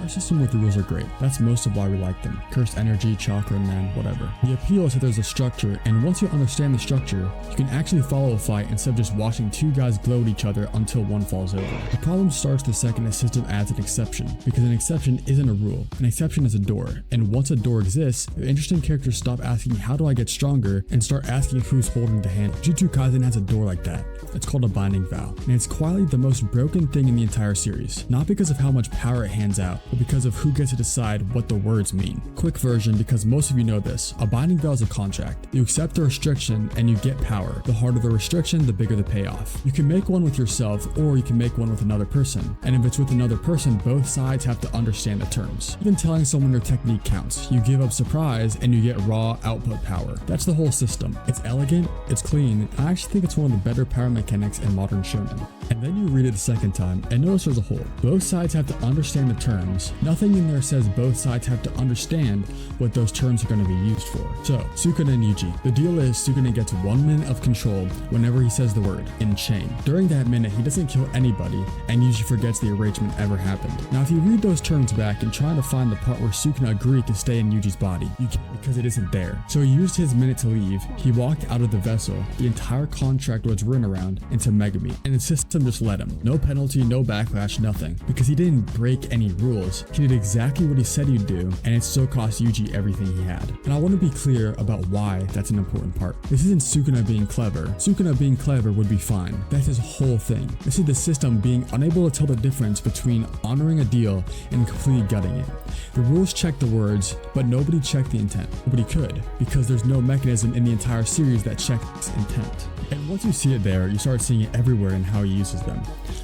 power system with rules are great. That's most of why we like them. Cursed energy, chakra, man, whatever. The appeal is that there's a structure, and once you understand the structure, you can actually follow a fight instead of just watching two guys glow at each other until one falls over. The problem starts the second a system adds an exception, because an exception isn't a rule. An exception is a door, and once a door exists, the interesting characters stop asking how do I get stronger and start asking who's holding the handle. Jujutsu Kaisen has a door like that. It's called a binding vow, and it's quietly the most broken thing in the entire series. Not because of how much power it hands out, but because of who gets to decide what the words mean. Quick version, because most of you know this, a binding vow is a contract. You accept the restriction and you get power. The harder the restriction, the bigger the payoff. You can make one with yourself, or you can make one with another person. And if it's with another person, both sides have to understand the terms. Even telling someone your technique counts. You give up surprise and you get raw output power. That's the whole system. It's elegant, it's clean, and I actually think it's one of the better power mechanics in modern shonen. And then you read it the second time and notice there's a hole. Both sides have to understand the terms. Nothing in there says both sides have to understand what those terms are going to be used for. So, Sukuna and Yuji. The deal is Sukuna gets 1 minute of control whenever he says the word, in chain. During that minute, he doesn't kill anybody and usually forgets the arrangement ever happened. Now, if you read those terms back and try to find the part where Sukuna agreed to stay in Yuji's body, you can't because it isn't there. So he used his minute to leave. He walked out of the vessel. The entire contract was written around into Megami, and the system just let him. No penalty, no backlash, nothing. Because he didn't break any rules. He did exactly what he said he'd do, and it still cost Yuji everything he had. And I want to be clear about why that's an important part. This isn't Sukuna being clever. Sukuna being clever would be fine. That's his whole thing. This is the system being unable to tell the difference between honoring a deal and completely gutting it. The rules check the words, but nobody checked the intent. Nobody could, because there's no mechanism in the entire series that checks intent. And once you see it there, you start seeing it everywhere in how he uses them.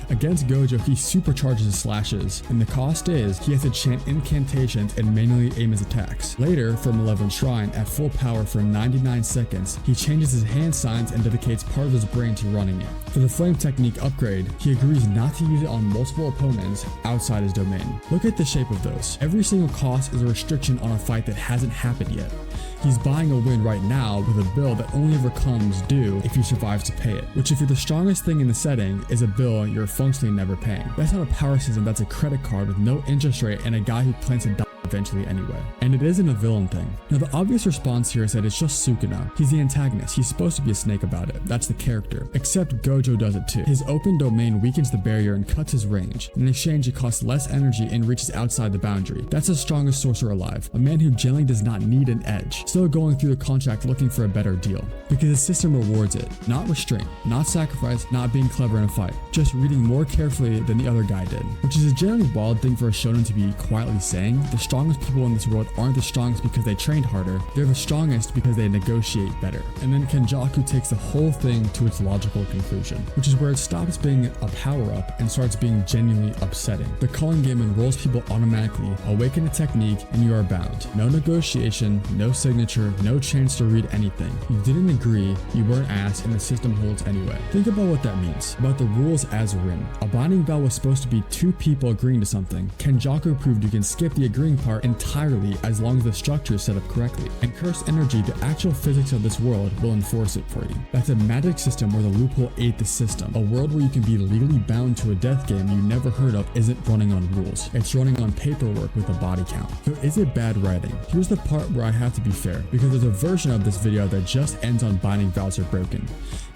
Against Gojo, he supercharges his slashes, and the cost is he has to chant incantations and manually aim his attacks. Later, for Malevolent Shrine, at full power for 99 seconds, he changes his hand signs and dedicates part of his brain to running it. For the Flame Technique upgrade, he agrees not to use it on multiple opponents outside his domain. Look at the shape of those. Every single cost is a restriction on a fight that hasn't happened yet. He's buying a win right now with a bill that only ever comes due if he survives to pay it, which if you're the strongest thing in the setting is a bill you're functionally never paying. That's not a power system, that's a credit card with no interest rate and a guy who plans to die eventually anyway. And it isn't a villain thing. Now the obvious response here is that it's just Sukuna. He's the antagonist. He's supposed to be a snake about it. That's the character. Except Gojo does it too. His open domain weakens the barrier and cuts his range. In exchange, it costs less energy and reaches outside the boundary. That's the strongest sorcerer alive. A man who generally does not need an edge. Still going through the contract looking for a better deal. Because the system rewards it. Not restraint, not sacrifice, not being clever in a fight. Just reading more carefully than the other guy did. Which is a generally wild thing for a shonen to be quietly saying. The strongest people in this world aren't the strongest because they trained harder, they're the strongest because they negotiate better. And then Kenjaku takes the whole thing to its logical conclusion, which is where it stops being a power-up and starts being genuinely upsetting. The calling game enrolls people automatically, awaken a technique, and you are bound. No negotiation, no signature, no chance to read anything. You didn't agree, you weren't asked, and the system holds anyway. Think about what that means, about the rules as written. A binding vow was supposed to be two people agreeing to something. Kenjaku proved you can skip the agreeing part entirely as long as the structure is set up correctly. And cursed energy, the actual physics of this world, will enforce it for you. That's a magic system where the loophole ate the system. A world where you can be legally bound to a death game you never heard of isn't running on rules. It's running on paperwork with a body count. So is it bad writing? Here's the part where I have to be fair, because there's a version of this video that just ends on binding vows are broken.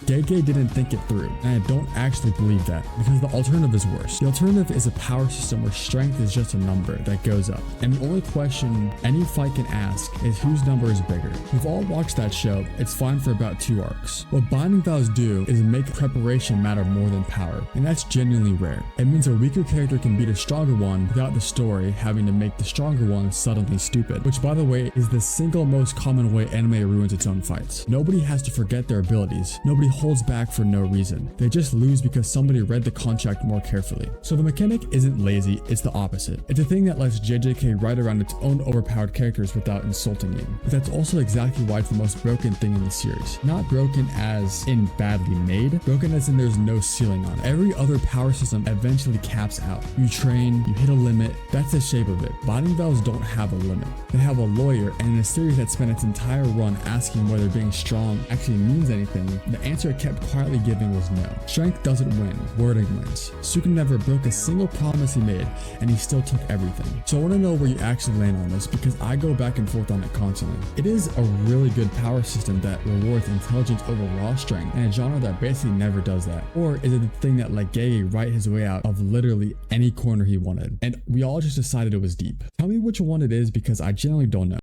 Gege didn't think it through, and I don't actually believe that, because the alternative is worse. The alternative is a power system where strength is just a number that goes up, and the only question any fight can ask is whose number is bigger. We've all watched that show, it's fine for about 2 arcs. What binding vows do is make preparation matter more than power, and that's genuinely rare. It means a weaker character can beat a stronger one without the story having to make the stronger one suddenly stupid, which by the way is the single most common way anime ruins its own fights. Nobody has to forget their abilities. Nobody holds back for no reason. They just lose because somebody read the contract more carefully. So the mechanic isn't lazy, it's the opposite. It's a thing that lets JJK write around its own overpowered characters without insulting you. But that's also exactly why it's the most broken thing in the series. Not broken as in badly made, broken as in there's no ceiling on it. Every other power system eventually caps out. You train, you hit a limit, that's the shape of it. Binding vows don't have a limit. They have a lawyer, and in a series that spent its entire run asking whether being strong actually means anything, the answer answer it kept quietly giving was no. Strength doesn't win, wording wins. Sukuna never broke a single promise he made, and he still took everything. So I want to know where you actually land on this, because I go back and forth on it constantly. It is a really good power system that rewards intelligence over raw strength, and a genre that basically never does that. Or is it the thing that let Gege write his way out of literally any corner he wanted, and we all just decided it was deep? Tell me which one it is, because I generally don't know.